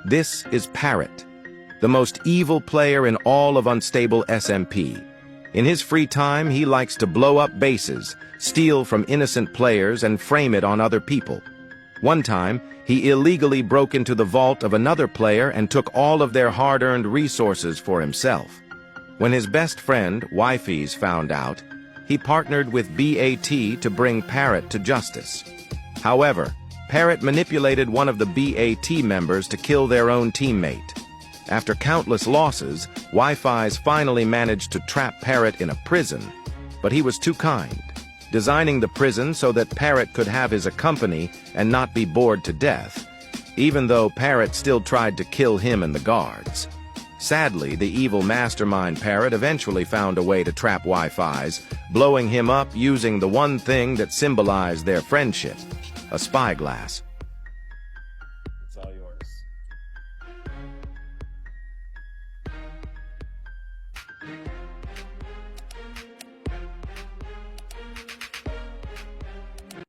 This is Parrot, the most evil player in all of Unstable SMP. In his free time, he likes to blow up bases, steal from innocent players, and frame it on other people. One time, he illegally broke into the vault of another player and took all of their hard-earned resources for himself. When his best friend, Wifey's, found out, he partnered with BAT to bring Parrot to justice. However, Parrot manipulated one of the BAT members to kill their own teammate. After countless losses, Wi-Fi's finally managed to trap Parrot in a prison, but he was too kind, designing the prison so that Parrot could have his company and not be bored to death, even though Parrot still tried to kill him and the guards. Sadly, the evil mastermind Parrot eventually found a way to trap Wi-Fi's, blowing him up using the one thing that symbolized their friendship, a spyglass.